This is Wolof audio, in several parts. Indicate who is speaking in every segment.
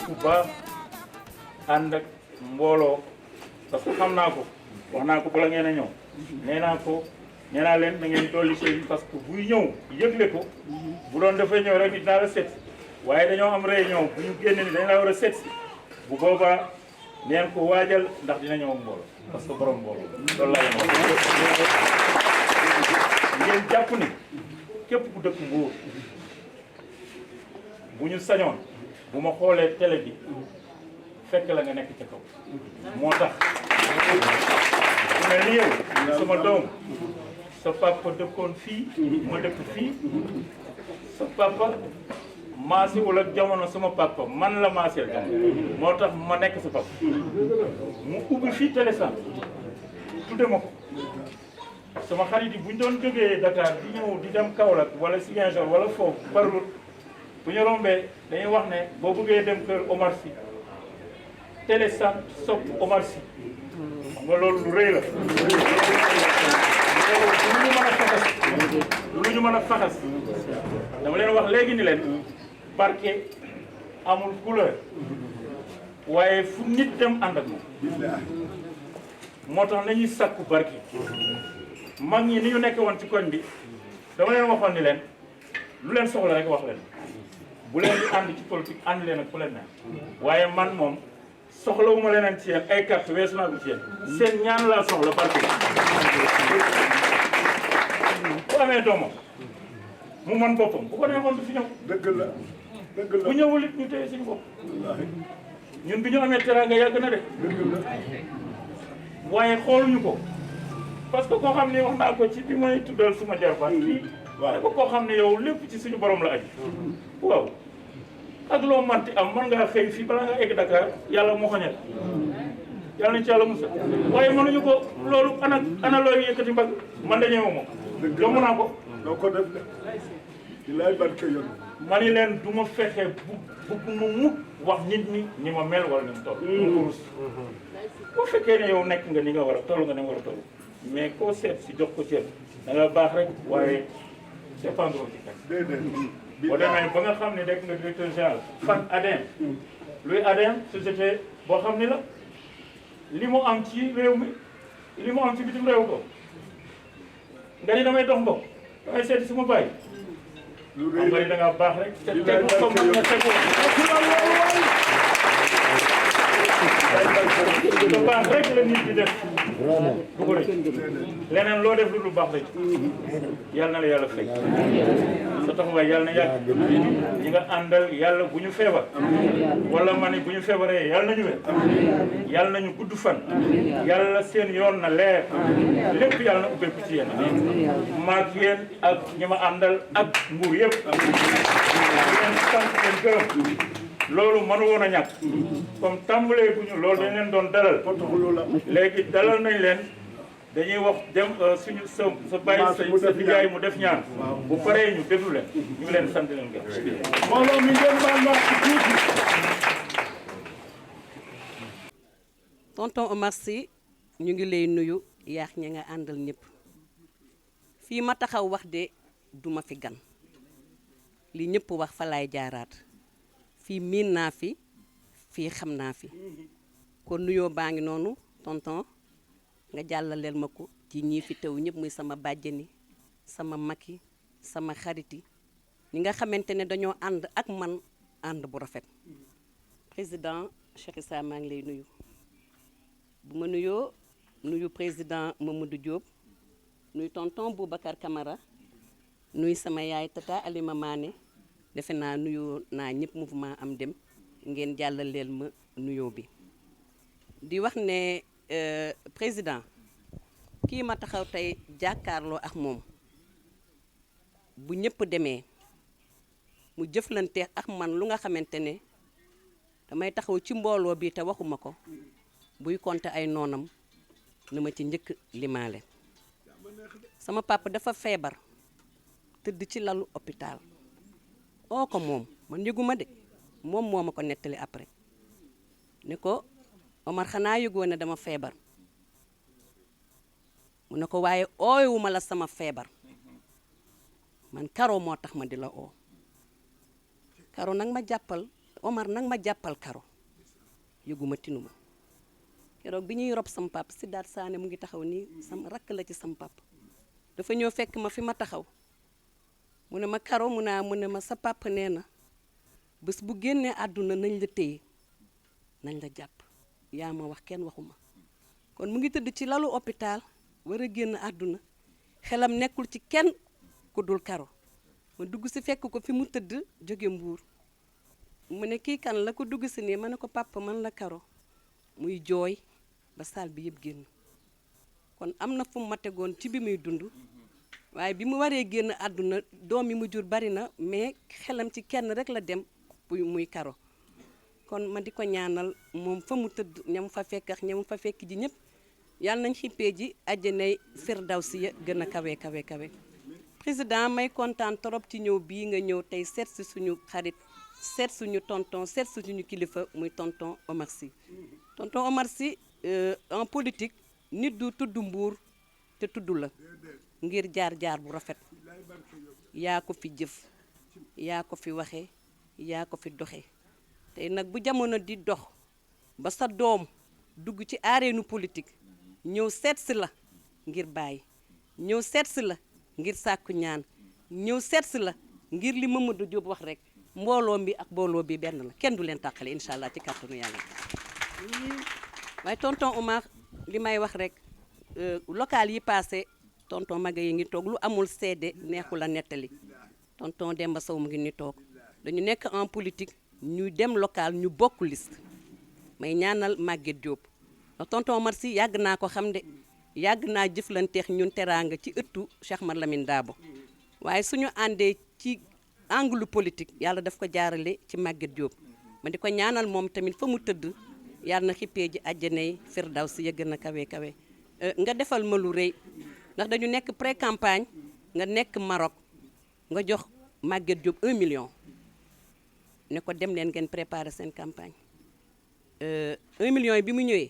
Speaker 1: nit ku baax ànd ak mbooloo parce que xam naa ko wax naa ko bala ngeen a ñëw nee naa leen na ngeen dolli seen parce que buy ñëw yëgle ko bu doon dafay ñëw rek nit naa la seet waaye dañoo am réunion bu ñu génne ni dañ la war a seet bu boobaa neen ko waajal ndax dina ñëw mbooloo parce que borom mbooloo loolu laa leen wax ngeen jàpp ni képp ku dëkk Mbour bu ñu sañoon bu ma xoolee télé bi fekk la nga nekk ca kaw moo tax su mel ni yow sama doom sa papa dëkkoon fii ma dëkk fii sa papa maasiwul ak jamono sama papa man la maaseel jamono moo tax ma nekk sa papa mu ubbi fii télésan tudde ma ko sama xarit yi bu ñu doon jógee Dakar di ñëw di dem Kaolack wala Ziguinchor wala foofu par route bu ñu rombee dañuy wax ne boo bëggee dem kër Omar Sy télésan sopp Omar Sy xam nga loolu lu rëy la lu ñu mën a faxas dama leen wax léegi ni leen barke amul couleur waaye fu nit dem ànd ak moom moo tax nañuy sàkku barke mag ñi ni ñu nekk woon ci koñ bi dama leen waxoon ni leen lu leen soxla rek wax leen bu leen di ànd ci politique ànd leen ak ku leen neex waaye man moom soxlawuma leneen ci yéen ay carte weesu naa ko ci yéen seen ñaan laa soxla barke bu amee doomam mu man boppam bu ko neexoon du fi ñëw
Speaker 2: dëgg la dëgg la
Speaker 1: bu ñëwul it ñu téye suñu bopp ñun bi ñu amee teraanga yàgg na de waaye xooluñu ko parce que koo xam ne wax naa ko ci bi may tuddal suma jarbaat kii waaye ko koo xam ne yow lépp ci suñu borom la aju waaw ak loo manti am man ngaa xëy fii bala nga egg Dakar yàlla moo xañal yàlla nañ ci yàlla musa waaye mënuñu ko loolu ana looy yëkkati mbagg man da ñëw moom yomb naa ko
Speaker 2: doo ko def de di lay barke yoon
Speaker 1: ma ni leen du ma fexe bugg nu mukk wax nit ñi ni ma mel wala ni mu toll mu ko rus boo fekkee ne yow nekk nga ni nga war a toll nga ni nga war a toll mais koo seet si jox ko cër da nga baax rek waaye dépendre ci kat boo demee ba nga xam ne rek nga directeur général fan ADM luy ADM société boo xam ni la li mu am ci réew mi li mu am ci bitim réew ko nga ni damay dox mbokk damay seeti suma bàyyi xam nga ni da ngaa baax rek te tegu ko mën nga tegoo lu baax rek la nit di def bu ko rek leneen loo def lu baax rek yàlla na la yàlla fay sa taxawaay yàlla na yàgg ñi nga àndal yàlla bu ñu feebar wala ma ni bu ñu feebaree yàlla nañu wér yàlla nañu gudd fan yàlla seen yoon na leer lépp yàlla na ubbeeku ci yéen maak yéen ak ñi ma àndal ak Mbour yëpp leen sant leen gërëm loolu mënu woon a ñàkk comme tàmbalee bu ñu loolu dañ leen doon dalal léegi dalal nañ leen dañuy wax dem suñu sa bàyyi sa nijaay mu def ñaan bu paree ñu déglu leen ñu ngi leen sant leen gërëm mbooloo mi ngeen baal ma ci tuuti.
Speaker 3: tonton Omar Sy ñu ngi lay nuyu yaax ña nga àndal ñëpp fii ma taxaw wax de duma fi gan li ñëpp wax fa laay jaaraat fii miin naa fi fii xam naa fi kon nuyoo baa ngi noonu tonton nga jàllaleel ma ko ci ñii fi teew ñëpp muy sama bàjjeni sama mag yi sama xarit yi ñi nga xamante ne dañoo ànd ak man ànd bu rafet président Cheikh Issa maa ngi lay nuyu bu ma nuyoo nuyu président Mamadou Diop nuyu tonton Boubacar Camara nuyu sama yaay tata Alima Mané defe naa nuyu naa ñëpp mouvement am dem ngeen jàllaleel ma nuyoo bi di wax ne président kii ma taxaw tey jàkkaarloo ak moom bu ñëpp demee mu jëflante ak man lu nga xamante ne damay taxaw ci mbooloo bi te waxuma ko buy compter ay noonam na ma ci njëkk limaale sama papa dafa feebar tëdd ci lalu hôpital oo ko moom man yëguma de moom moo ma ko nettali après ne ko Omar xanaa yëgoo ne dama feebar mu ne ko waaye ooyewuma la sama feebar man Karo moo tax ma di la oo Karo nag ma jàppal Omar nag ma jàppal Karo yëguma tinuma keroog bi ñuy rob sam pap Sidaat Saane mu ngi taxaw nii sam rakk la ci sam pap dafa ñëw fekk ma fi ma taxaw mu ne ma Karo mu ne ma sa pap nee na bés bu génnee àdduna nañ la téye nañ la jàpp yaa ma wax kenn waxuma kon mu ngi tëdd ci lalu hôpital war a génn àdduna xelam nekkul ci kenn ku dul Karo ma dugg si fekk ko fi mu tëdd jóge Mbuur mu ne kii kan la ko dugg si nii ma ne ko papa man la Karo muy jooy ba saal bi yëpp génn kon am na fu mu ma tegoon ci bi muy dund waaye bi mu waree génn àdduna doom yi mu jur bari na mais xelam ci kenn rek la dem muy Karo kon ma di ko ñaanal moom fa mu tëdd ñam fa fekk ak ñam fa fekk ji ñëpp yàlla nañ xippee ji àjjanay firdawsi ya gën a kawe kawe kawe président may kontaan trop ci ñëw bii nga ñëw tey seet si suñu xarit seet suñu tonton seet suñu kilifa muy tonton Omar Sy tonton Omar Sy en politique nit du tudd Mbuur te tudd la ngir jaar-jaar bu rafet yaa ko fi jëf yaa ko fi waxe yaa ko fi doxe tey nag bu jamono di dox ba sa doom dugg ci areenu politique ñëw seet si la ngir bàyyi ñëw seet si la ngir sàkku ñaan ñëw seet si la ngir li Mamadou Diop wax rek mbooloo bi ak mbooloo bi benn la kenn du leen tàqale incha allah ci kàttanu yàlla waaye tonton Omar li may wax rek local yi passé tonton Maga yi ngi toog lu amul seede neexul a nettali tonton Demba Sow mu ngi ni toog dañu nekk en politique ñu dem local ñu bokk liste may ñaanal Maguette Diop ndax tonton Omar Sy yàgg naa ko xam de yàgg naa jëflanteex ñun teraanga ci ëttu Cheikh Mar Lamine Dabo waaye suñu àndee ci angle politique yàlla daf ko jaarale ci Maguette Diop ma di ko ñaanal moom tamit fa mu tëdd yàlla na xippee ji àjjanay firdawsi ya gën a kawe kawe nga defal ma lu rëy ndax dañu nekk pré campagne nga nekk Maroc nga jox Maguette Diop 1 million ne ko dem leen ngeen préparer seen campagne 1 million yi bi mu ñëwee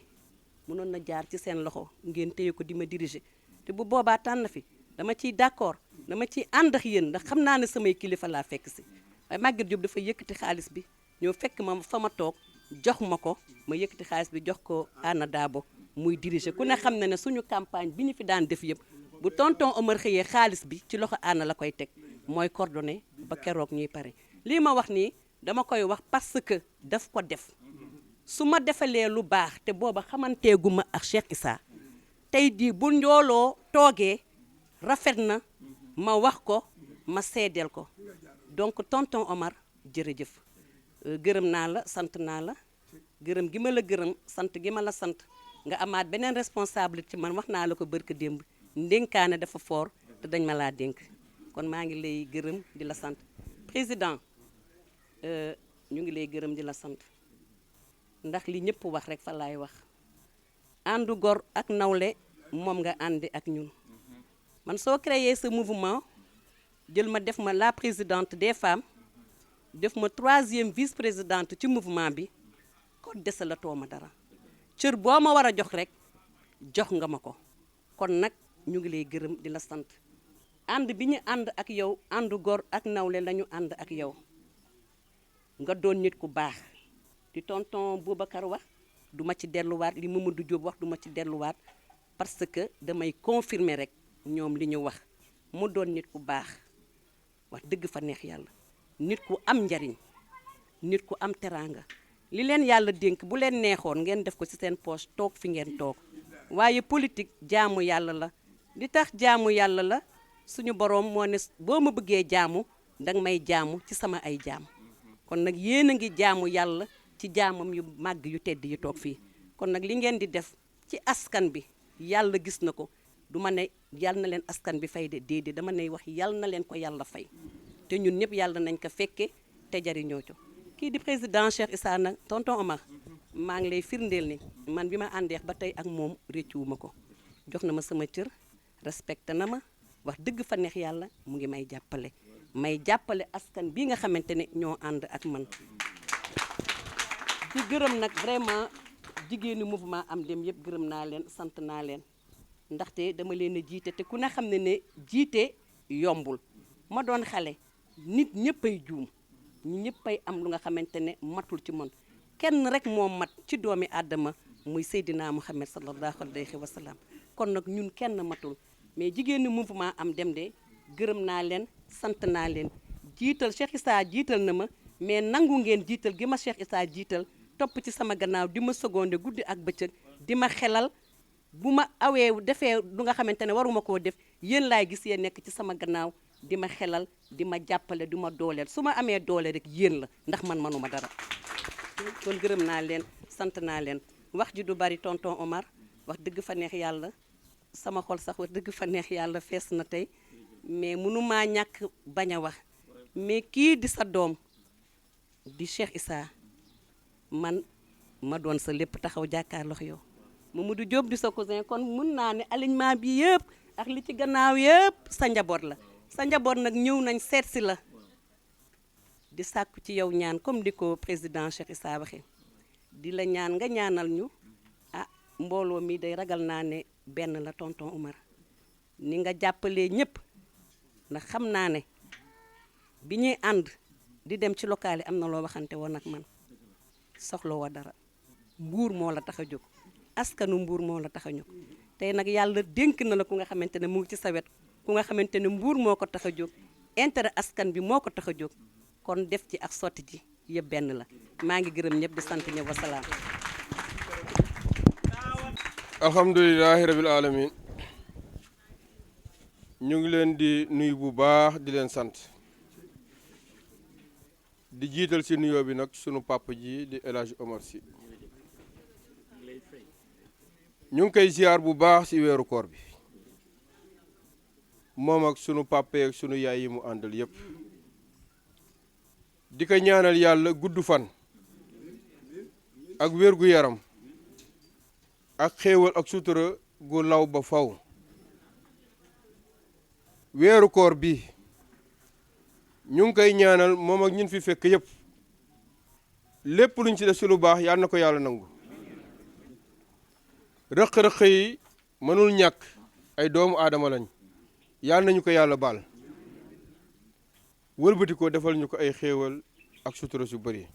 Speaker 3: mënoon na jaar ci seen loxo ngeen téye ko di ma diriger te bu boobaa tànn fi dama ciy d'accord dama ciy ànd ak yéen ndax xam naa ne samay kilifa laa fekk si waaye Maguette Diop dafa yëkkati xaalis bi ñëw fekk ma fa ma toog jox ma ko ma yëkkati xaalis bi jox ko Anna Dabo muy diriger ku ne xam na ne suñu campagne bi ñu fi daan def yëpp bu tonton Omar xëyee xaalis bi ci loxo Anna la koy teg mooy coordonné ba keroog ñuy pare lii ma wax nii dama koy wax parce que daf ko def su ma defalee lu baax te booba xamanteeguma ak Cheikh Issa tey jii bu njooloo toogee rafet na ma wax ko ma seedeel ko donc tonton Omar jërëjëf gërëm naa la sant naa la gërëm gi ma la gërëm sant gi ma la sant nga amaat beneen responsabilité man wax naa la ko barka démb ndénkaane dafa fort te dañ ma laa dénk kon maa ngi lay gërëm di la sant président ñu ngi lay gërëm di la sant ndax li ñëpp wax rek fa laay wax àndu gor ak nawle moom nga àndi ak ñun man soo créé ce mouvement jël ma def ma la présidente des femmes def ma 3e vice-présidente ci mouvement bi kon desalatoo ma dara cër boo ma war a jox rek jox nga ma ko kon nag ñu ngi lay gërëm di la sant ànd bi ñu ànd ak yow àndu gor ak nawle lañu ànd ak yow nga doon nit ku baax di tonton Boubacar wax duma ci delluwaat li Mamadou Diop wax duma ci delluwaat parce que damay confirmer rek ñoom li ñu wax mu doon nit ku baax wax dëgg fa neex yàlla nit ku am njariñ nit ku am teraanga li leen yàlla dénk bu leen neexoon ngeen def ko ci seen poche toog fi ngeen toog waaye politique jaamu yàlla la li tax jaamu yàlla la suñu boroom moo ne boo ma bëggee jaamu danga may jaamu ci sama ay jaam kon nag yéen a ngi jaamu yàlla ci jaamam yu màgg yu tedd yi toog fii kon nag li ngeen di def ci askan bi yàlla gis na ko du ma ne yàlla na leen askan bi fay de déedéet dama ne wax yàlla na leen ko yàlla fay te ñun ñëpp yàlla nañ ko fekke te jariñoo co kii di président Cheikh Issa nag tonton Omar maa ngi lay firndeel ni man bi ma àndeex ba tey ak moom réccuwuma ko jox na ma sama cër respecté na ma wax dëgg fa neex yàlla mu ngi may jàppale askan bi nga xamante ne ñoo ànd ak man di gërëm nag vraiment jigéenu mouvement am dem yëpp gërëm naa leen sant naa leen ndaxte dama leen a jiite te ku ne xam ne jiite yombul ma doon xale nit ñëpp ay juum ñu ñëppay am lu nga xamante ne matul ci man kenn rek moo mat ci doomi aadama muy Seydina Muhammad sallallahu alayhi wa sallam kon nag ñun kenn matul mais jigéen ñi mouvement am dem de gërëm naa leen sant naa leen jiital Cheikh Issa jiital na ma mais nangu ngeen jiital gi ma Cheikh Issa jiital topp ci sama gannaaw di ma seconde guddi ak bëccëg di ma xelal bu ma awee defee lu nga xamante ne waruma koo def yéen laay gis yéen nekk ci sama gannaaw di ma xelal di ma jàppale di ma dooleel su ma amee doole rek yéen la ndax man manuma dara kon gërëm naa leen sant naa leen wax ji du bari tonton Omar wax dëgg fa neex yàlla sama xol sax wax dëgg fa neex yàlla fees na tey mais mënumaa ñàkk bañ a wax mais kii di sa doom di Cheikh Issa man ma doon sa lépp taxaw jàkkaarloo yow Mamadou Diop di sa cousin kon mun naa ne alignement bi yëpp ak li ci gannaaw yëpp sa njaboot la sa njaboot nag ñëw nañ seet si la di sàkku ci yow ñaan comme di ko président Cheikh Issa waxee di la ñaan nga ñaanal ñu ah mbooloo mi day ragal naa ne benn la tonton Omar ni nga jàppalee ñëpp ndax xam naa ne bi ñuy ànd di dem ci local yi am na loo waxante woon ak man soxla woo dara Mbuur moo la tax a jóg askanu Mbuur moo la tax a jóg tey nag yàlla dénk na la ku nga xamante ne mu ngi ci sa wet ku nga xamante ne Mbuur moo ko tax a jóg intérêt askan bi moo ko tax a jóg kon def ci ak sotti ji yëpp benn la maa ngi gërëm ñëpp di sant ñëpp wasalaam.
Speaker 4: alhamdulilahi rabil alamin ñu ngi leen di nuyu bu baax di leen sant di jiital ci nuyoo bi nag sunu papa ji di El Hadj Omar Sy ñu ngi koy ziar bu baax ci weeru koor bi moom ak sunu papa ak sunu yaay yi mu àndal yépp di ko ñaanal yàlla gudd fan ak wér gu yaram ak xéewal ak sutura gu law ba faw weeru koor bi ñu ngi koy ñaanal moom ak ñun fi fekk yépp lépp luñ ci def ci lu baax yal na ko yàlla nangu rëq-rëq yi mënul ñàkk ay doomu aadama lañ yal nañu ko yàlla baal wëlbati ko defal ñu ko ay xéewal ak sutura su bari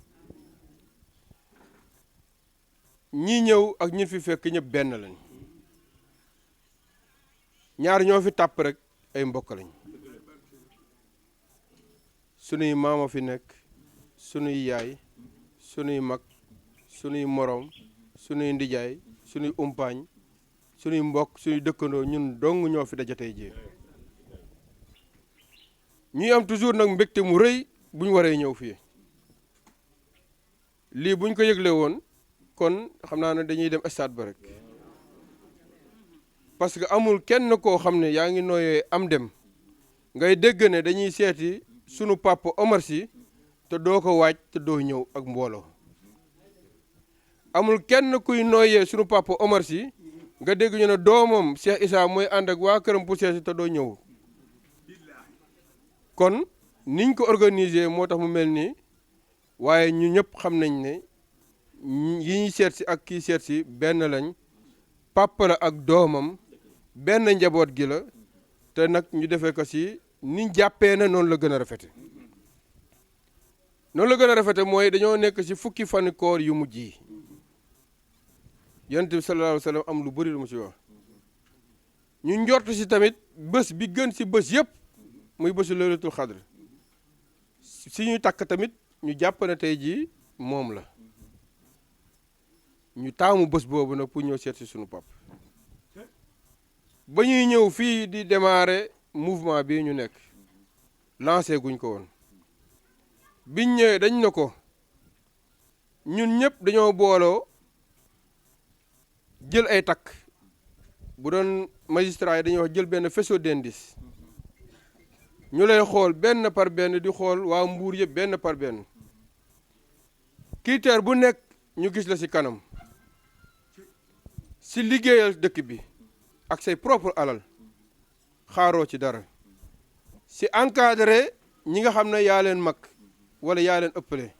Speaker 4: ñii ñëw ak ñun fi fekk ñëpp benn lañ ñaar ñoo fi tàpp rek ay mbokk lañ sunuy maama fi nekk sunuy yaay sunuy mag sunuy moroom sunuy ndijaay sunuy umpaañ sunuy mbokk sunuy dëkkandoo ñun dong ñoo fi dajatey ji ñuy am toujours nag mbégte mu rëy bu ñu waree ñëw fii lii buñ ko yëgle woon kon xam naa ne dañuy dem stade ba rek parce que amul kenn koo xam ne yaa ngi nooyee am dem ngay dégg ne dañuy seeti sunu papa Omar Sy te doo ko waaj te doo ñëw ak mbooloo amul kenn kuy nooyee sunu papa Omar Sy nga dégg ñu ne doomam Cheikh Issa mooy ànd ak waa këram pour seeti te doo ñëw kon niñ ko organiser moo tax mu mel nii waaye ñu ñëpp xam nañ ne yi ñuy seet si ak kii seet si benn lañ papa la ak doomam benn njaboot gi la te nag ñu defee ko si niñ jàppee na noonu la gën a rafete noonu la gën a rafete mooy dañoo nekk si fukki fani koor yu mujj yi yonent bi sallallahu alayhi wa sallam am lu bëri lu mu si wax ñu njort si tamit bés bi gën si bés yëpp muy bésu laylatul xadr si ñuy takk tamit ñu jàpp ne tey jii moom la ñu taamu bés boobu nag pour ñëw seet si suñu pap ba ñuy ñëw fii di démarrer mouvement bi ñu nekk lancé guñ ko woon biñ ñëwee dañ na ko ñun ñëpp dañoo booloo jël ay takk bu doon magistrat yi dañuy wax jël benn faisceau d'indice ñu lay xool benn par benn di xool waa Mbuur yëpp benn par benn critère bu nekk ñu gis la ci kanam ci liggéeyal dëkk bi ak say propre alal xaaroo ci dara ci encadré ñi nga xam ne yaa leen mag wala yaa leen ëppale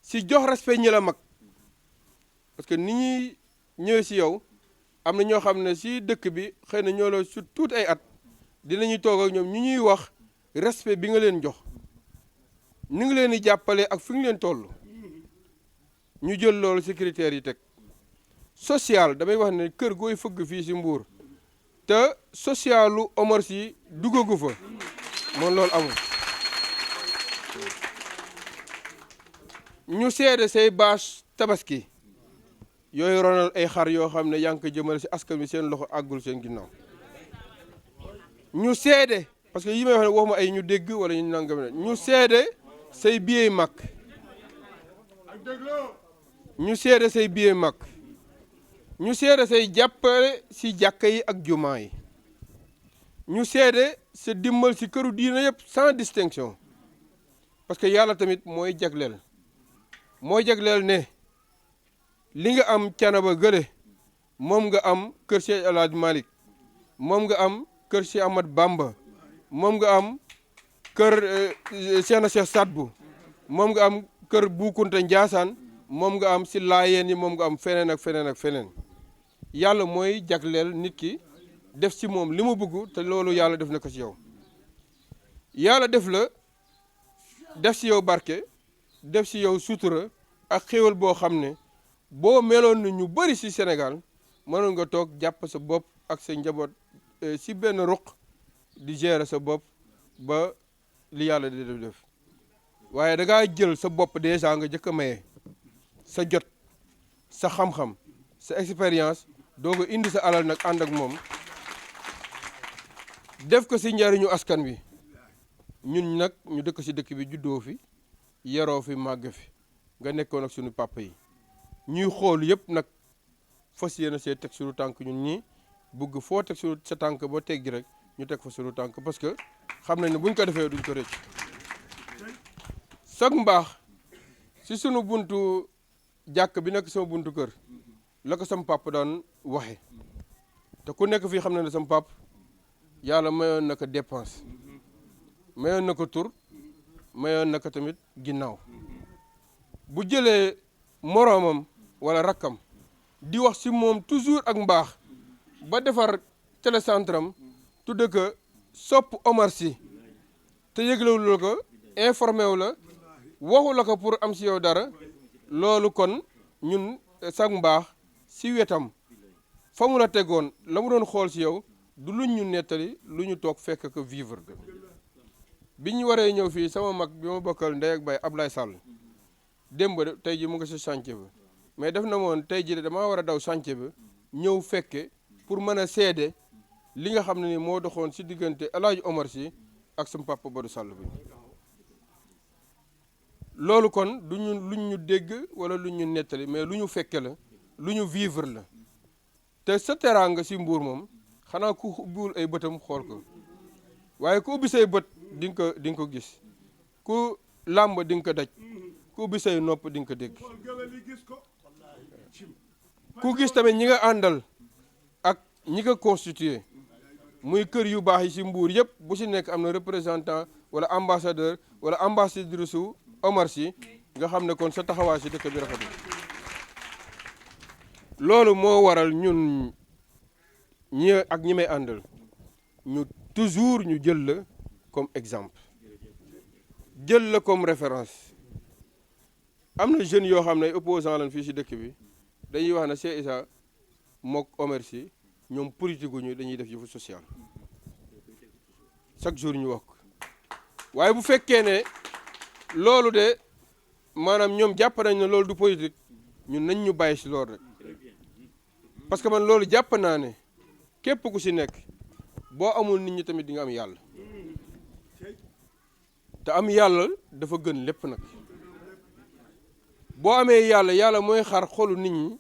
Speaker 4: ci jox respect ñi la mag parce que ni ñuy ñëwee ci yow am na ñoo xam ne ci dëkk bi xëy na ñoo la su tuuti ay at dinañuy toog ak ñoom ñu ñuy wax respect bi nga leen jox ni ngi leen di jàppale ak fi ngi leen toll ñu jël loolu ci critères yi teg social damay wax ne kër gooy fëgg fii ci Mbour te socialu Omar Sy duggagu fa moom loolu amul ñu seede say bâche tabaski yooyu ronal ay xar yoo xam ne yaa ngi ko jëmale ci askan wi seen loxo àggul seen ginnaaw ñu seede parce que yi may wax ne waxuma ay ñu dégg wala ñu nangam ne ñu seede say billet mag ñu seede say billet mag ñu seede say jàppale ci jàkka yi ak jumaa yi ñu seede sa dimbal ci këru diina yëpp sans distinction parce que yàlla tamit mooy jagleel ne li nga am Canaba gële moom nga am kër Cheikh El Hadj Malick moom nga am kër Cheikh Ahmad Bamba moom nga am kër Cheikh na Cheikh Sadbu moom nga am kër Boukounta Ndiassane moom nga am si Laayeen yi moom nga am feneen ak feneen ak feneen yàlla mooy jagleel nit ki def si moom li mu bëgg te loolu yàlla def na ko si yow yàlla def si yow barke def si yow sutura ak xéwal boo xam ne boo meloon ni ñu bëri si Sénégal mënoon nga toog jàpp sa bopp ak sa njaboot si benn ruq di gérer sa bopp ba li yàlla di def waaye da ngaa jël sa bopp déjà nga jëkk a maye sa jot sa xam-xam sa expérience doo ko indi sa alal nag ànd ak moom def ko si njariñu askan wi ñun nag ñu dëkk si dëkk bi juddoo fi yaroo fi màgg fi nga nekkoon ak suñu papa yi ñuy xool yëpp nag fas yéene see teg suñu tànk ñun ñii bugg foo teg suñu sa tànk ba teggi rek ñu teg fa suñu tànk parce que xam nañ ne buñ ko defee duñ ko rëcc sag mbaax si sunu buntu jàkk bi nekk sama buntu kër la ko sam papa daan waxe te ku nekk fii xam na ne sam papa yàlla mayoon na ko dépense mayoon na ko tur mayoon na ko tamit ginnaaw bu jëlee moroomam wala rakkam di wax si moom toujours ak mbaax ba defar télécentre am tudde ko sopp Omar Sy te yëglewul la ko informé wu la waxu la ko pour am si yow dara loolu kon ñun sag mbaax si wetam fa mu la tegoon la mu doon xool si yow du luñ ñu nettali lu ñu toog fekk ko vivre de bi ñu waree ñëw fii sama mag bi ma bokkal ndey ak bay Ablaye Sall démb de tey ji mu ngi si chantier bi mais def na moon tey ji de damaa war a daw chantier bi ñëw fekke pour mën a seede li nga xam ne ni moo doxoon si diggante El Hadj Omar Sy ak sama papa Badou Sall bi loolu kon du ñu luñ ñu dégg wala luñ ñu nettali mais lu ñu fekke la lu ñu vivre la te sa teraanga si Mbour moom xanaa ku ubbiwul ay bëtam xool ko waaye ku ubbi say bët di nga ko gis ku làmb di nga ko daj ku ubbi say nopp di nga ko dégg ku gis tamit ñi nga àndal ak ñi ko constitué muy kër yu baax yi si Mbour yëpp bu si nekk am na représentant wala ambassadeur wala ambassadrice su Omar Sy nga xam ne kon sa taxawaay si dëkk bi rafet na loolu moo waral ñun ñi ak ñi may àndal ñu toujours ñu jël la comme exemple jël la comme référence am na jeunes yoo xam ne opposant lañ fii si dëkk bi dañuy wax ne Cheikh Issa mook Omar Sy ñoom politique gu ñu dañuy def yëfu social chaque jour ñu wax ko waaye bu fekkee ne loolu de maanaam ñoom jàpp nañ ne loolu du politique ñun nañ ñu bàyyi si loolu rek parce que man loolu jàpp naa ne képp ku si nekk boo amul nit ñi tamit di nga am yàlla te am yàlla dafa gën lépp nag boo amee yàlla yàlla mooy xar xolu nit ñi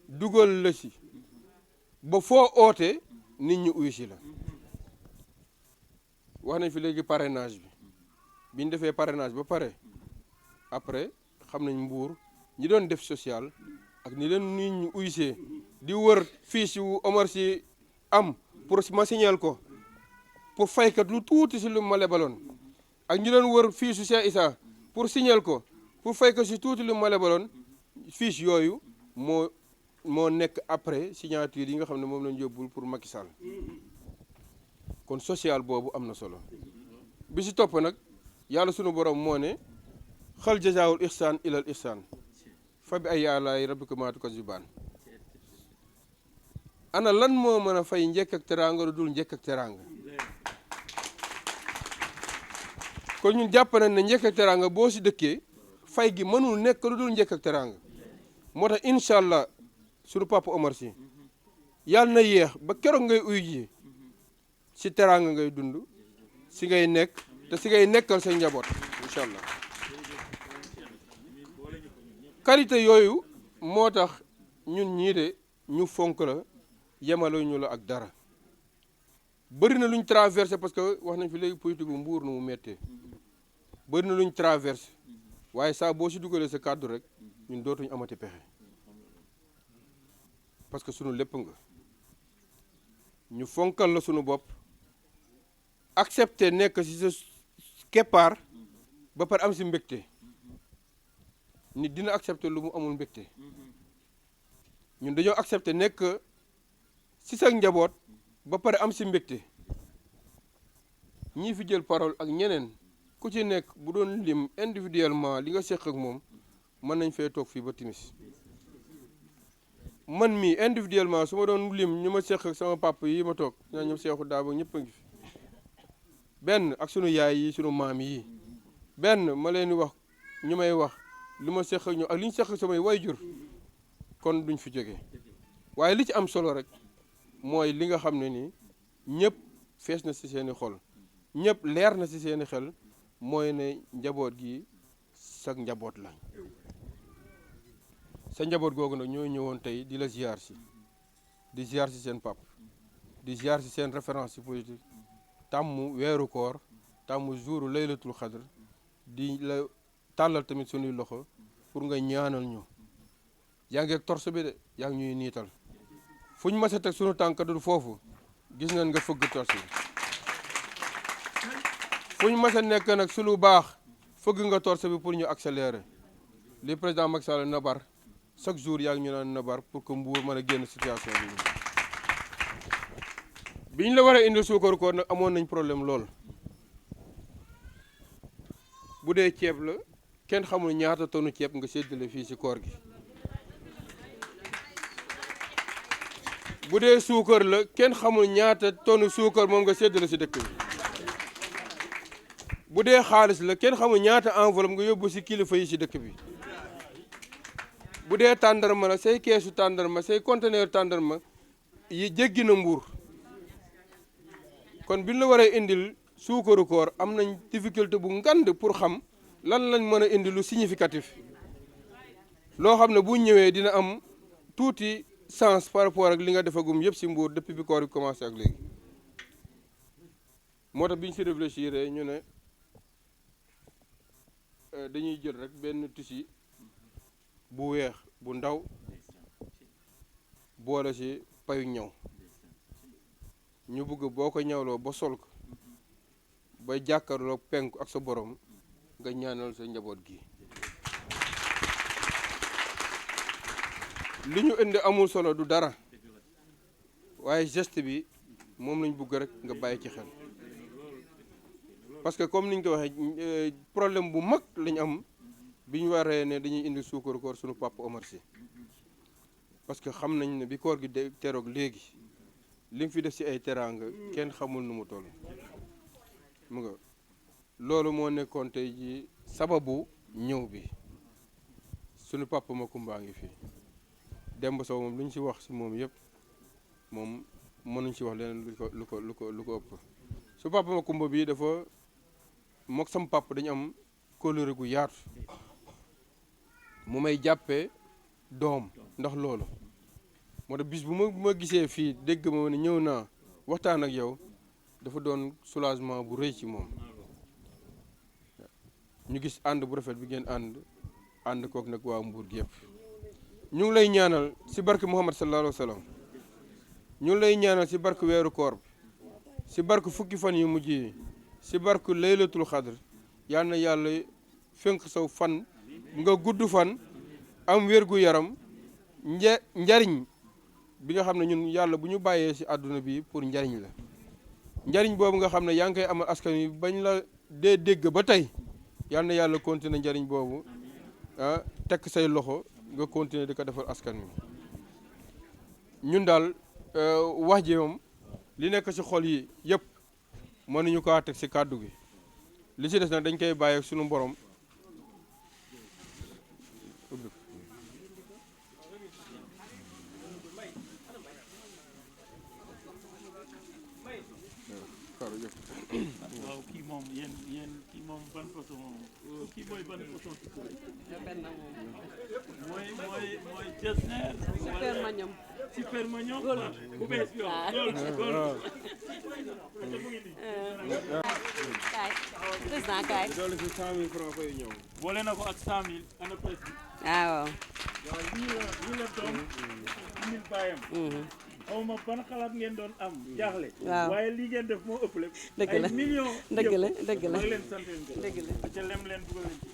Speaker 4: dugal la si ba foo oote nit ñi uyu si la wax nañ fi léegi parrainage bi ñu defee parrainage ba pare après xam nañ Mbour ñi doon def social ak ni leen nit ñi uyusee di wër fiche yu Omar Sy am pour ma signal ko pour faykat lu tuuti si lu ma lebaloon ak ñi doon wër fiche yu Cheikh Issa pour signal ko pour faykat si tuuti lu ma lebaloon fiche yooyu moo nekk après signature yi nga xam ne moom lañ yóbbul pour Macky Sall kon social boobu am na solo bi si topp nag yàlla sunu borom moo ne xal jazaawul ihsaan ilal ihsaan fa bi ay àlaay rabbikumaa tukazzibaan. ana lan moo mën a fay njëkk ak teraanga lu dul njëkk ak teraanga. kon ñun jàpp nañ ne njëkk ak teraanga boo si dëkkee fay gi mënul nekk lu dul njëkk ak teraanga. moo tax incha allah suñu papa Omar Sy yàlla na yéex ba keroog ngay uyu ji si teraanga ngay dund si ngay nekk te si ngay nekkal sa njaboot incha allah. qualité yooyu moo tax ñun ñii de ñu fonk la yemale ñu la ak dara. bëri na luñ traversé parce que wax nañ fi léegi politique bu Mbuur nu mu méttee bëri na luñ traversé waaye saa boo si dugalee sa kàddu rek ñun dootuñu amati pexe parce que sunu lépp nga ñu fonkal la sunu bopp accepter nekk si sa keppaar ba pare am si mbégte. nit dina accepter lu mu amul mbégte ñun dañoo accepter nekk si sa njaboot ba pare am si mbégte. ñii fi jël parole ak ñeneen ku ci nekk bu doon lim individuellement li nga seq ak moom mën nañ fee toog fii ba timis. man mii individuellement su ma doon lim ñu ma seq ak sama papa yi ma toog ñaa ñoom Seexu Daaba ñëpp a ngi fi. benn ak sunu yaay yi sunu maam yi benn ma leen di wax ñu may wax li ma seq ak ñoom ak li ñu seq ak samay wayjur kon duñ fi jógee waaye li ci am solo rek mooy li nga xam ne ni ñëpp fees na ci seeni xol ñëpp leer na ci seeni xel mooy ne njaboot gi sa njaboot la. sa njaboot googu nag ñoo ñëwoon tey di la ziar si di ziar si seen pap di ziar si seen référence ci politique tàmm weeru koor tàmm jouru laylatul xadr di la tàllal tamit sunuy loxo pour nga ñaanal ñu. yaa ngi ak torse bi de yaa ngi ñuy niital fu ñu mas a teg sunu tànk du foofu gis ngeen nga fëgg torse bi fu ñu mas a nekk nag su lu baax fëgg nga torse bi pour ñu accélérer li président Macky Sall nabar chaque jour yaa ngi ñu naan nabar pour que Mbour mën a génn situation bi ñu la war a indi suukaru koor nag amoon nañ problème lool. bu dee ceeb la kenn xamul ñaata tonu ceeb nga séddale fii ci koor gi. bu dee suukar la kenn xamul ñaata tonu suukar moom nga séddale ci dëkk bi. bu dee xaalis la kenn xamul ñaata enveloppe nga yóbbu ci kilifa yi ci dëkk bi. bu dee tàndarma la say keesu tàndarma say conteneur tàndarma yi jéggi na Mbuur. kon bi ñu la waree indil suukaru koor am nañ difficulté bu ngand pour xam lan lañ mën a indi lu significatif loo xam ne bu ñëwee dina am tuuti sens par rapport ak li nga defagum yëpp ci Mbuur depuis bi koor bi commencé ak léegi. moo tax bi ñu ci réfléchir ñu ne dañuy jël rek benn tissu bu weex bu ndaw boole ci payu ñaw ñu bëgg boo ko ñawloo ba sol ko ba jàkkaarloo penku ak sa borom nga ñaanal sa njaboot gi. li ñu indi amul solo du dara waaye geste bi moom lañ bëgg rek nga bàyyi ci xel parce que comme niñ ko waxee problème bu mag lañ am bi ñu waree ne dañuy indi suukaru koor suñu papa Omar Sy parce que xam nañ ne bi koor gi teroog léegi li mu fi def ci ay teraanga kenn xamul nu mu toll. mu nga loolu moo nekkoon tey ji sababu ñëw bi suñu papa Makumba ngi fi Demba Sow moom lu ñu ci wax ci moom yëpp moom mënuñ ci wax leneen lu ko ëpp. su papa Makumba bii dafa mook sam papa dañu am kóllëre gu yaatu mu may jàppee doom ndax loolu moo tax bis bu ma gisee fii dégg ma ne ñëw naa waxtaan ak yow dafa doon soulagement bu rëy ci moom. ñu gis ànd bu rafet bi ngeen ànd kook nag waa Mbuur gi yëpp ñu ngi lay ñaanal ci barke Muhammad sallallahu alayhi wa sallam ñu ngi lay ñaanal ci barke weeru koor bi ci barke fukki fan yu mujj yi ci barke laylatul xadr yal na yàlla fenk saw fan nga gudd fan am wérgu yaram njariñ bi nga xam ne ñun yàlla bu ñu bàyyee ci àdduna bi pour njariñ la njariñ boobu nga xam ne yaa ngi koy amal askan wi bañ la dee dégg ba tey yal na yàlla continuer njariñ boobu ah tekk say loxo nga continuer di ko defal askan wi ñun daal wax ji moom li nekk ci xol yi yëpp mënuñu ko teg ci kàddu gi li ci des nag dañ koy bàyyi ak sunu borom.
Speaker 1: waaw kii moom yéen kii moom ban façon kii mooy ban façon mooy Jesner
Speaker 3: super ma ñoom
Speaker 1: super ma ñoom bu bees bi loolu
Speaker 3: kaay président kaay
Speaker 4: doole ci 100 000 francs fay ñëw.
Speaker 1: boole na ko ak 100 000 ana presse
Speaker 3: waaw
Speaker 1: waaw lii la doom indil baayam xaw ma ban xalaat ngeen doon am jaaxle
Speaker 3: waaw
Speaker 1: waaye lii ngeen def moo ëpp lépp
Speaker 3: dëgg la
Speaker 1: ay millions
Speaker 3: dëgg la dëgg la
Speaker 1: maa ngi leen sant leen ko
Speaker 3: dëgg la
Speaker 1: ca lem leen dugal leen ci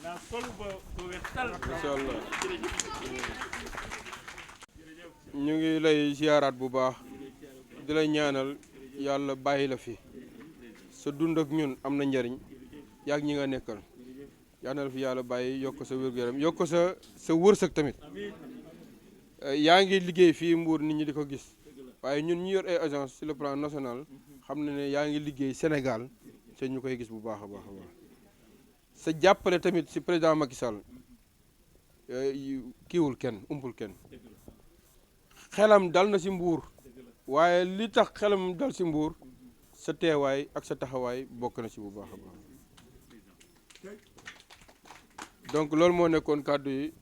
Speaker 1: naa sol ba weex tal
Speaker 4: incha allah ñu ngi lay ziaraat bu baax di lay ñaanal yàlla bàyyi la fi sa dund ak ñun am na njariñ yaag ñi nga nekkal ñaanal fi yàlla bàyyi yokk sa wér-gu-yaram yokk sa wërsëg tamit yaa ngi liggéey fii Mbour nit ñi di ko gis waaye ñun ñu yor ay agence sur le plan national xam na ne yaa ngi liggéey Sénégal te ñu koy gis bu baax a baax a baax sa jàppale tamit si président Macky Sall kiiwul kenn umpul kenn xelam dal na si Mbour waaye li tax xelam dal si Mbour sa teewaay ak sa taxawaay bokk na si bu baax a baax donc loolu moo nekkoon kàddu yi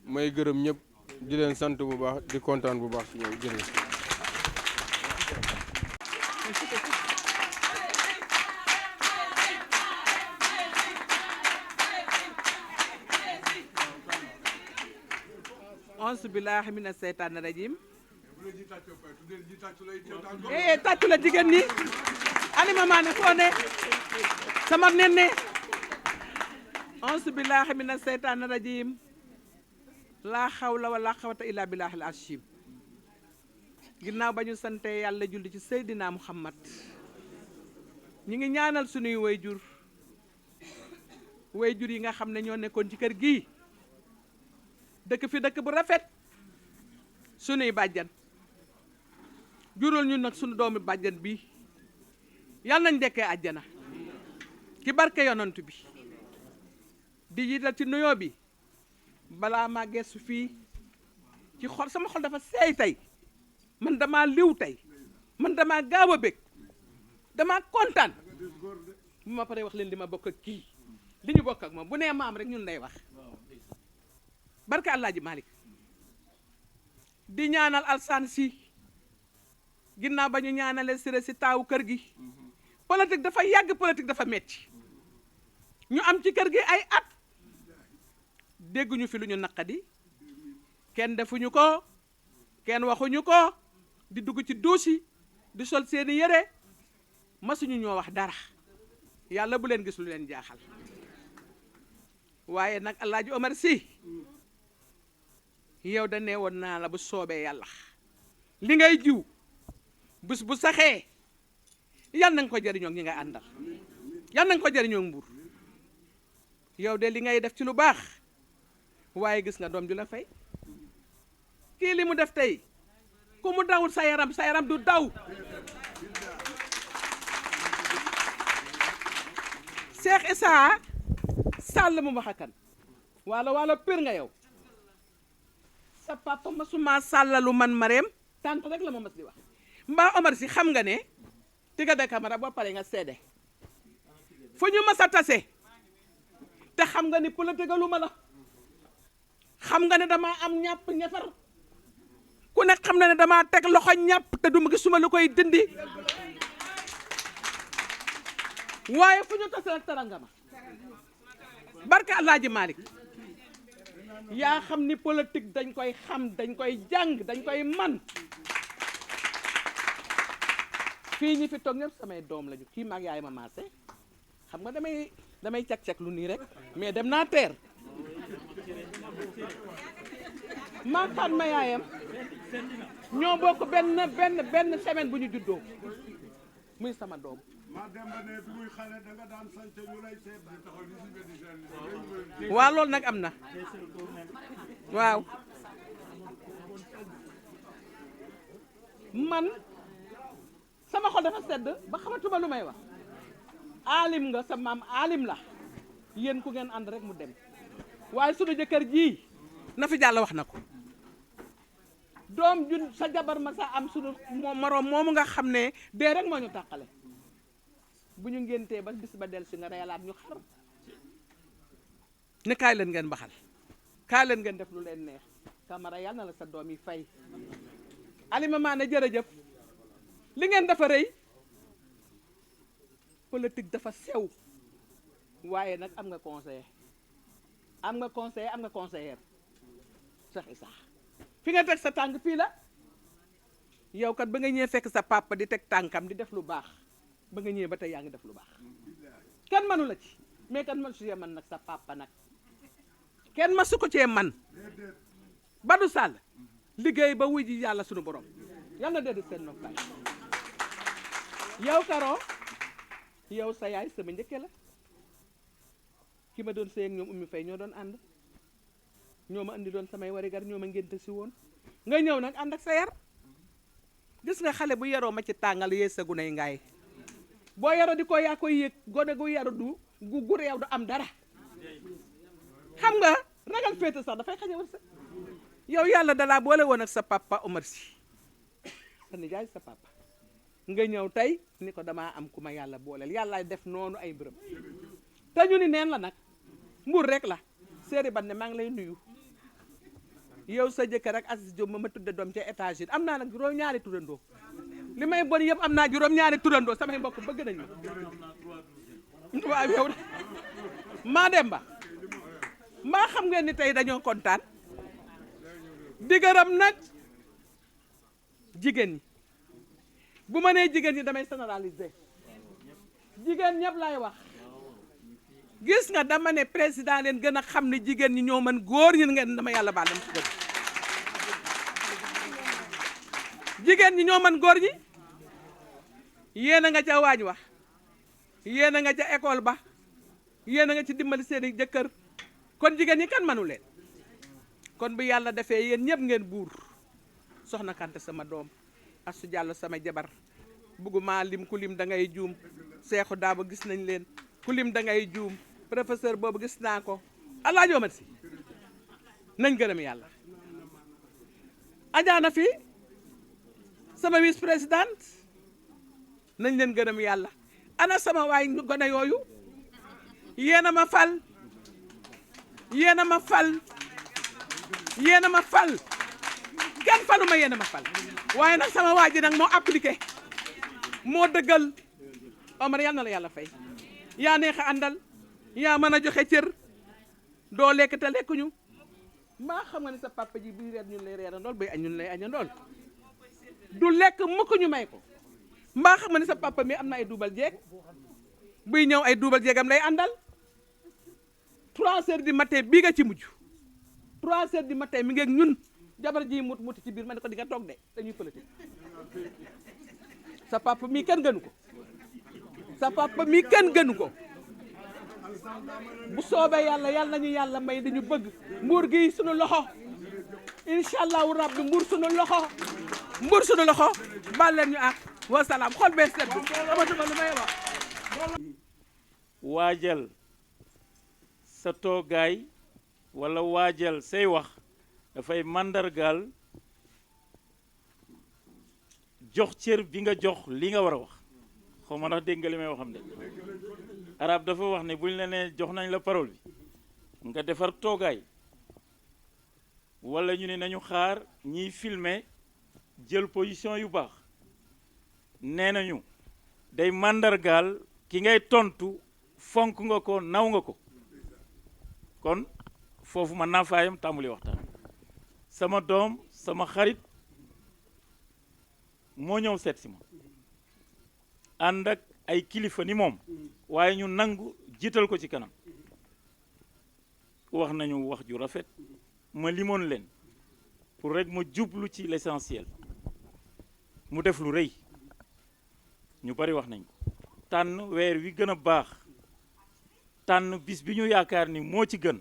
Speaker 4: may gërëm ñëpp di leen sant bu baax di kontaan bu baax si ñoom jërëjëf.
Speaker 5: auzu billaahi mina seytaani rajiim
Speaker 6: tàccu la jigéen ñi anima maa ne foo ne sama nen ne
Speaker 5: auzu billaahi mina seytaani rajiim laa xawla wala xawata illa billaahil asiim ginnaaw ba ñu sante yàlla julli ci Seydina Muhammad ñi ngi ñaanal sunuy wayjur yi nga xam ne ñoo nekkoon ci kër gi dëkk fi dëkk bu rafet sunuy bàjjan jural ñu nag sunu doomi bàjjan bi yàlla nañ dekkee àjjana ci barke yonant bi di jiital ci nuyoo bi balaa maa gestu fii ci xol sama xol dafa seey tey man damaa liw tey man damaa gaaw a bég damaa kontaan bu ma paree wax leen li ma bokk ak kii li ñu bokk ak moom bu nee maam rek ñun lay wax barke Alaaji Malick di ñaanal alsaan si ginnaaw ba ñu ñaanale siré si taawu kër gi politique dafa yàgg politique dafa metti ñu am ci kër gi ay at dégguñu fi lu ñu naqadi kenn defuñu ko kenn waxuñu ko di dugg ci duusi di sol seeni yére masuñu ñoo wax dara yàlla bu leen gis lu leen jaaxal waaye nag Alaaji Omar Sy yow da nee woon naa la bu soobee yàlla li ngay jiw bés bu saxee yal na nga ko jëriñoo ñi nga àndal yal na nga ko jëriñoo Mbuur yow de li ngay def ci lu baax waaye gis nga doom ju la fay kii li mu def tey ku mu dawul sa yaram du daw Cheikh Issa Sall mu wax akan waalo pir nga yow sa papa masuma sàllalu man mareem tant rek la ma mas di wax mbaa Omar Sy xam nga ne tiga de camara boo pare nga seede fu ñu mas a tase te xam nga ni politique lu ma la xam nga ne damaa am ñàpp ñafar ku ne xam na ne damaa teg loxo ñàpp te du ma gisuma lu koy dindi waaye fu ñu tase rek taranga ma barke Alaaji Malick yaa xam ni politique dañ koy xam dañ koy jàng dañ koy man fii ñi fi toog ñëpp samay doom lañu kii maag yaay ma maase xam nga damay cag-cag lu nii rek mais dem naa teer maa xam ma yaayam ñoo bokk benn semaine bu ñu juddoo muy sama doom
Speaker 2: maa demba ne bi muy xale da nga daan sant ñu lay seet
Speaker 5: waaw loolu nag am na waaw man sama xol dafa sedd ba xamatuma lu may wax aalim nga sa maam aalim la yéen ku ngeen ànd rek mu dem waaye sunu jëkkër ji na fi jàll wax na ko doom jun sa jabar ma sa am sunu moroom moomu nga xam ne dee rek moo ñu tàqale bu ñu ngéntee ba bis ba del si nga reyalaat ñu xar ne kaay leen ngeen baxal kaay leen ngeen def lu leen neex Camara yàlla na la sa doom yi fay Alima Mané jërëjëf li ngeen dafa rëy politique dafa sew waaye nag am nga conseiller am nga conseiller am nga conseillère Cheikh Issa fi nga teg sa tànk fii la yow kat ba nga ñëwee fekk sa papa di teg tànkam di def lu baax ba nga ñëwee ba tey yaa ngi def lu baax kenn mënu la ci mais kan man su cee man nag sa papa nag kenn ma su ko cee man Badou Sall liggéey ba wuy ji yàlla sunu borom yàlla na dee seen noppaay yow Karo yow sa yaay sama njëkke la ki ma doon sëy ak ñoom Oumy Faye ñoo doon ànd ñoo ma andi doon samay warigar ñoo ma ngénte si woon nga ñëw nag ànd ak sa yar gis nga xale bu yaroo ma ci tàngal yee sa guney ngaay boo yaroo di ko yaa koy yëg gone gu yaru du gu réew du am dara xam nga ragal féete sax dafay xañe war sa yow yàlla dalaa boole woon ak sa papa Omar Sy sa nijaay sa papa nga ñëw tey ni ko damaa am ku ma yàlla booleel yàlla def noonu ay mbërëm te ñu ni neen la nag mbur rek la séeri ban ne maa ngi lay nuyu yow sa jëkkër ak Aziz Diop ma tudde doom ca étage yi am naa nag juróom-ñaari turandoo li may bon yëpp am naa juróom-ñaari turandoo samay mbokk bëgg nañ ma waaw yow maa dem ba maa xam ngeen ni tey dañoo kontaan di gërëm nag jigéen ñi bu ma nee jigéen ñi damay généraliser jigéen ñëpp lay wax gis nga dama ne président leen gën a xam ne jigéen ñi ñoo mën góor ñi ngeen dama yàlla baal dama si jigéen ñi ñoo mën góor ñi yéen a nga ca waañ wax yéen a nga ca école ba yéen a nga ci dimbali seeni jëkkër kon jigéen ñi kan manu leen kon bu yàlla defee yéen ñëpp ngeen buur soxna Kanté sama doom Asu Jàllo sama jabar bugguma lim ku lim da ngay juum Seexu Daaba gis nañ leen ku lim da ngay juum professeur boobu gis naa ko allah joomat si nañ gërëm yàlla ajaana fi sama vice présidente nañ leen gërëm yàlla ana sama waay gone yooyu yéena ma fal yéena ma fal yéena ma fal kenn faluma yéena ma fal waaye nag sama waa ji nag moo appliqué moo dëggal Omar yàlla na la yàlla fay yaa neex a àndal yaa mën a joxe cër doo lekk te lekkuñu maa xam nga ne sa papa ji buy reer ñun lay reerandool buy añ ñun lay añandool du lekk mukk ñu may ko mbaa xam nga ne sa papa mi am na ay duubal jeeg buy ñëw ay duubal jeegam lay àndal 3 heures du matin bii nga ci mujj 3 heures du matin mi ngi ak ñun jabar ji muti ci biir ma ne ko di nga toog de dañuy politique sa papa mii kenn gënu ko sa papa mii kenn gënu ko bu soobee yàlla yàlla nañu yàlla may dañu bëgg mbuur gi sunu loxo incha allahu rabbi mbuur sunu loxo baal leen ñu ak wasalaam xol bee sedd amatuma lu may wax
Speaker 1: waajal sa toogaay wala waajal say wax dafay màndargaal jox cër bi nga jox li nga war a wax xaw ma ndax dégg nga li may waxam de arab dafa wax ne buñ la nee jox nañ la parole bi nga defar toogaay wala ñu ne nañu xaar ñiy filmer jël position yu baax nee nañu day màndargaal ki ngay tontu fonk nga ko naw nga ko kon foofu mën naa faayam tàmbali waxtaan sama doom sama xarit moo ñëw seet si ma ànd ak ay kilifa ni moom waaye ñu nangu jiital ko ci kanam wax nañu wax ju rafet ma limoon leen pour rek ma jublu ci l'essentiel mu def lu rëy ñu bari wax nañ ko tànn weer wi gën a baax tànn bis bi ñu yaakaar ni moo ci gën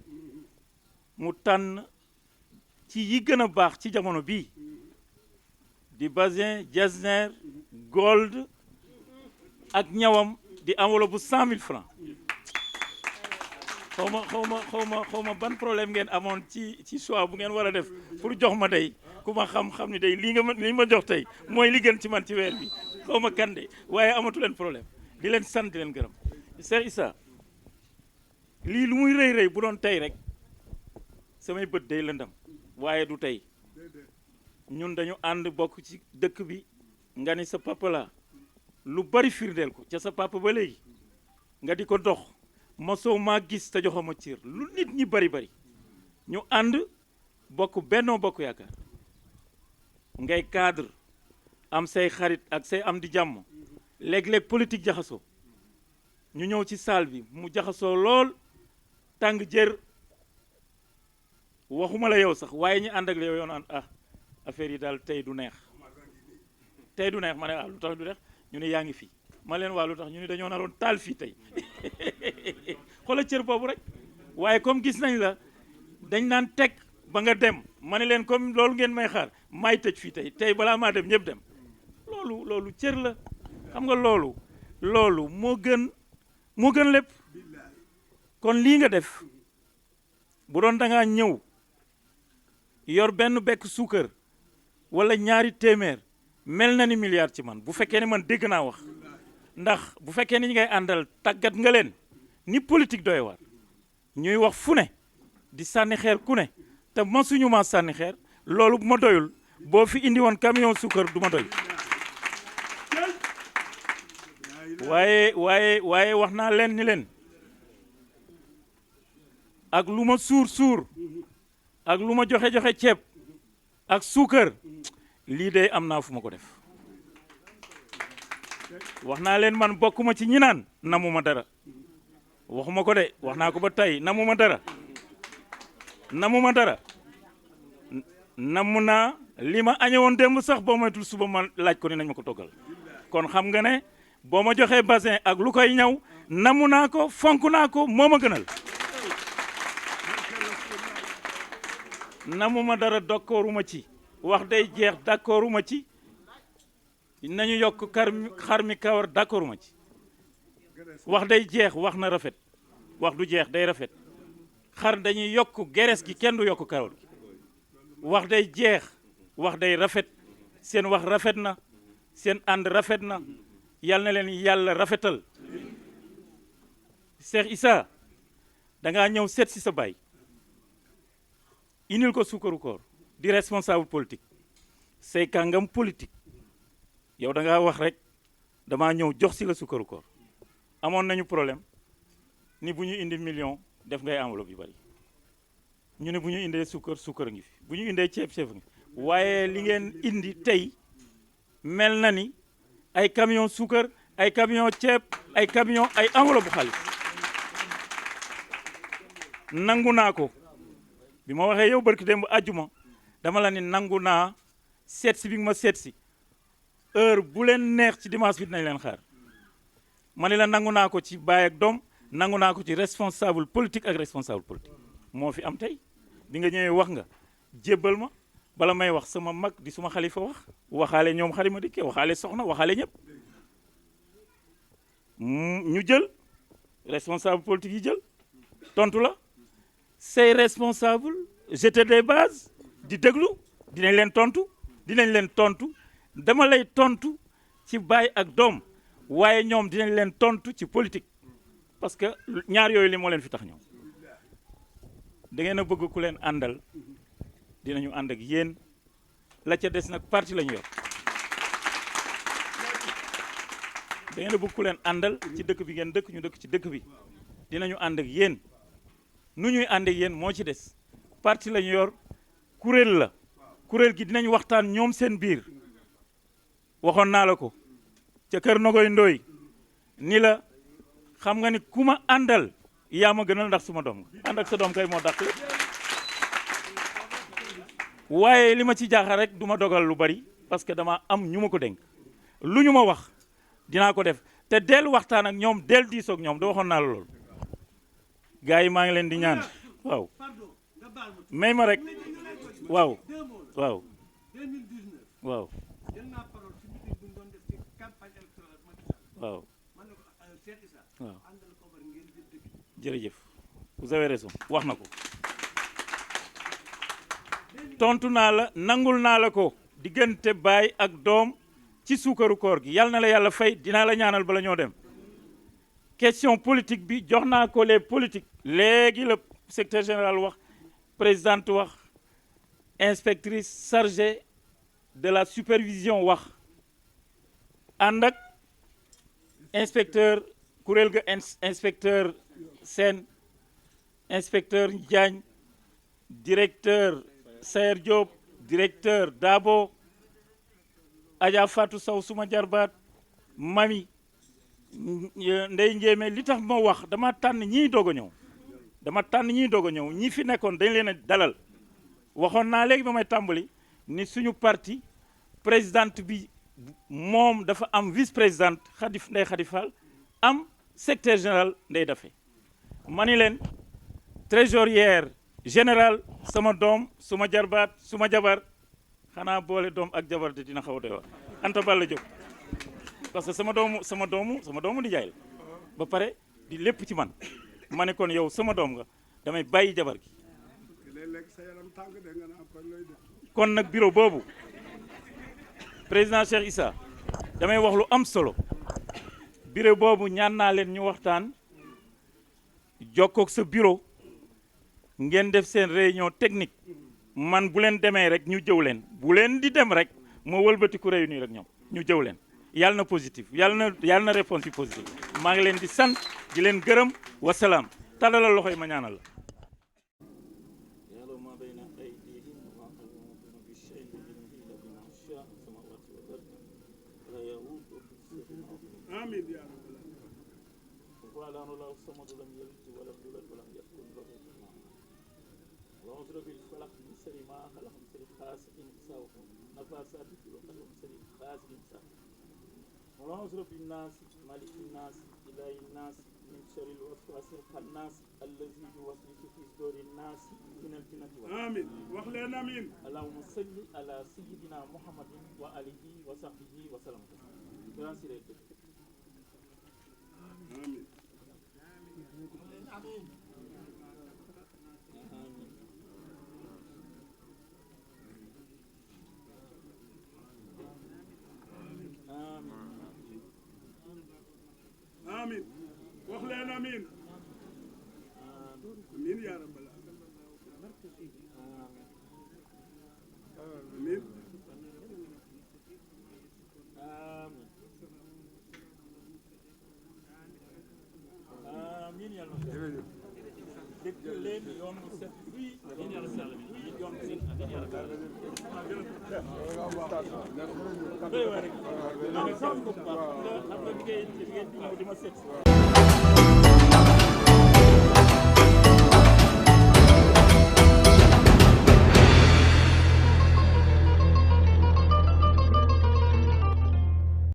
Speaker 1: mu tànn ci yi gën a baax ci jamono bii di Bazin Getzner Gold ak ñawam di enveloppe bu 100 000 francs xaw ma ban problème ngeen amoon ci choix bu ngeen war a def pour jox ma tey ku ma xam ni day li ma jox tey mooy li gën ci man ci weer bi xaw ma kan de waaye amatu leen problème di leen sant di leen gërëm Cheikh Issa lii lu muy rëy bu doon tey rek samay bët day lëndam waaye du tey ñun dañu ànd bokk ci dëkk bi nga ni sa papa la lu bari firndeel ko ca sa papa ba léegi nga di ko dox mosoo maa gis te joxoma cër lu nit ñi bari ñu ànd bokk Benno Bokk Yaakaar ngay cadre am say xarit ak say am di jàmm léeg-léeg politique jaxasoo ñu ñëw ci salle bi mu jaxasoo lool tàng jër waxuma la yow sax waaye ñu ànd ak la yow yoon an affaire yi daal tey du neex ma ne lu tax du neex ñu ne yaa ngi fi ma leen waa lu tax ñu ne dañoo naroon taal fii tey xoolal cër boobu rek waaye comme gis nañ la dañ naan teg ba nga dem ma ne leen comme loolu ngeen may xaar may tëj fii tey balaa maa dem ñëpp dem loolu cër la xam nga loolu moo gën lépp kon lii nga def bu doon da ngaa ñëw yor benn bekk suukar wala ñaari téeméer mel na ni milliard ci man bu fekkee ne man dégg naa wax ndax bu fekkee ni ñi ngay àndal tàggat nga leen ni politique doy waar ñuy wax fu ne di sànni xeer ku ne te masuñu ma sànni xeer loolu bu ma doyul boo fi indi woon camion suukar du ma doy waaye wax naa leen ni leen ak lu ma suur ak lu ma joxe ceeb ak suukar lii de am naa fu ma ko def wax naa leen man bokkuma ci ñi naan namuma dara waxuma ko de wax naa ko ba tey namuma dara namu naa li ma añe woon démb sax boo moytul suba ma laaj ko ni nañ ma ko toggal kon xam nga ne boo ma joxee Bazin ak lu koy ñaw namu naa ko fonk naa ko moo ma gënal namuma dara d'accorduma ci wax day jeex d'accorduma ci nañu yokk xar mi kawar d'accorduma ci wax day jeex wax na rafet wax du jeex day rafet xar dañuy yokk gerees gi kenn du yokk kawar gi wax day jeex wax day rafet seen wax rafet na seen ànd rafet na yal na leen yàlla rafetal Cheikh Issa dangaa ñëw seet si sa baay inil ko suukaru koor di responsable politique say kàngam politique yow da ngaa wax rek damaa ñëw jox si la suukaru koor amoon nañu problème ni bu ñu indi million def ngay enveloppe yu bari ñu ne bu ñu indee suukar a ngi fi bu ñu indee ceeb a ngi fi waaye li ngeen indi tey mel na ni ay camion suukar ay camion ceeb ay camion ay enveloppe bu xaalis nangu naa ko bi ma waxee yow barki démb àjjuma dama la ni nangu naa seet si bi nga ma seet si heure bu leen neex ci dimanche bi dinañ leen xaar ma ne la nangu naa ko ci baay ak doom nangu naa ko ci responsable politique ak responsable politique moo fi am tey bi nga ñëwee wax nga jébbal ma bala may wax sama mag di suma xalifa waxaale ñoom xarima dikke waxaale soxna waxaale ñëpp ñu jël responsable politique yi jël tontu la say responsable jeter des bases di déglu dinañ leen tontu dama lay tontu ci baay ak doom waaye ñoom dinañ leen tontu ci politique parce que ñaar yooyu li moo leen fi tax ñëw da ngeen a bëgg ku leen àndal dinañu ànd ak yéen la ca des nag parti la ñu yor da ngeen a bëgg ku leen àndal ci dëkk bi ngeen dëkk ñu dëkk ci dëkk bi dinañu ànd ak yéen nu ñuy ànd ak yéen moo ci des parti la ñu yor kuréel la kuréel gi dinañ waxtaan ñoom seen biir waxoon naa la ko ca kër Nogoy Ndoy ni la xam nga ni ku ma àndal yaa ma gënal ndax suma doom ànd ak sa doom kay moo dàq waaye li ma ci jaaxal rek du ma dogal lu bari parce que dama am ñu ma ko dénk lu ñu ma wax dinaa ko def te del waxtaan ak ñoom del diisoog ñoom da waxoon naa la loolu gars yi maa ngi leen di ñaan waaw may ma rek waaw waaw waaw waaw waaw jërëjëf vous avez raison wax na ko tontu naa la nangul naa la ko diggante baay ak doom ci suukaru koor gi yàlla na la yàlla fay dinaa la ñaanal bala ñoo dem question politique bi jox naa ko les politiques léegi la secrétaire général wax présidente wax inspectrice chargée de la supervision wax ànd ak inspecteur kuréel ga inspecteur Sène inspecteur Diagne directeur Sayer Diop directeur Dabo Adja Fatou Sow suma jarbaat mami ndey njéeme li tax ma wax dama tànn ñii doog a ñëw dama tànn ñii doog a ñëw ñi fi nekkoon dañ leen a dalal waxoon naa léegi ba may tàmbali ni suñu parti présidente bi moom dafa am vice présidente Ndeye Khady Fall am secrétaire général Ndeye Daffé ma ni leen trésorière général sama doom suma jarbaat suma jabar xanaa boole doom ak jabar de dina xaw a doy waar Anta Balla Diop parce que sama doomu di jaay la ba pare di lépp ci man ma ne kon yow sama doom nga damay bàyyi jabar gi kon nag bureau boobu président Cheikh Issa damay wax lu am solo bureau boobu ñaan naa leen ñu waxtaan jokkoog sa bureau ngeen def seen réunion technique man bu leen demee rek ñu jëw leen bu leen di dem rek moo wëlbatiku réunir rek ñoom ñu jëw leen yàlla na positif yàlla na réponse yi positive maa ngi leen di sant di leen gërëm wasalaam tàllalal loxo yi ma ñaanal la
Speaker 2: آمين يا رب
Speaker 1: وعلى الله الصمد لم يلد ولم يولد ولم يكن له كفوا أحد وأعوذ بالفلق من شر ما خلق من شر حاسد إذا وقب نفاثات في العقد ومن شر حاسد إذا حسد وأعوذ بالناس ملك الناس إله الناس من شر الوسواس الخناس الذي يوسوس في صدور الناس من الجنة والناس
Speaker 2: آمين واخلينا آمين
Speaker 1: اللهم صل على سيدنا محمد وآله وصحبه وسلم Grand Siré
Speaker 2: آمين آمين واخلينا آمين آمين يا رب العالمين آمين
Speaker 1: amiin yàlla dégg leen yoon bu set fii amiin yàlla sell bi yoon bu set amiin yàlla doy waar rek xam nga liggéey di ma seet